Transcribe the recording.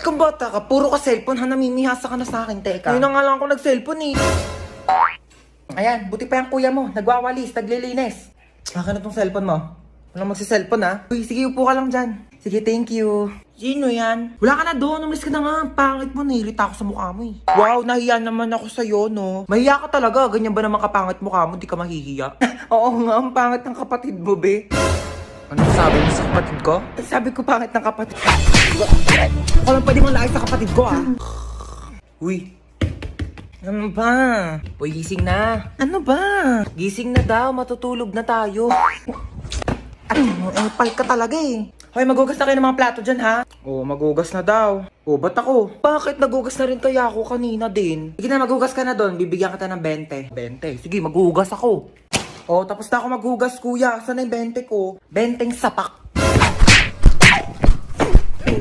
Kung bata ka, puro ka cellphone ha, namimihasa ka na sa akin, teka. Ngayon na nga lang ako nag-cellphone eh. Ayan, buti pa yung kuya mo, nagwawalis, naglilinis. Akin na tong cellphone mo. Walang magsi-cellphone ha. Uy, sige, upo ka lang dyan. Sige, thank you. Sino yan? Wala ka na doon, umalis ka na nga. Pangit mo, nahirita ako sa mukha mo eh. Wow, nahiya naman ako sa'yo, no? Mahiya ka talaga, ganyan ba naman kapangit mukha mo, di ka mahihiya? Oo nga, ang pangit ng kapatid mo, be. Ano sabi mo sa kapatid ko? Sabi ko pangit ng kapatid ko. Ako lang pwede mong lahat sa kapatid ko, ah. Uy. Ano ba? Uy, gising na. Ano ba? Gising na daw, matutulog na tayo. Ay, pal ka talaga eh. Hoy, magugas na kayo ng mga plato dyan, ha? Oo, magugas na daw. Oo, ba't ako? Bakit nagugas na rin kaya ako kanina din? Sige na, magugas ka na doon. Bibigyan kita ng 20. 20? Sige, magugas ako. Oh, tapos na ako maghugas, kuya. Saan na yung 20 ko? 20 sapak.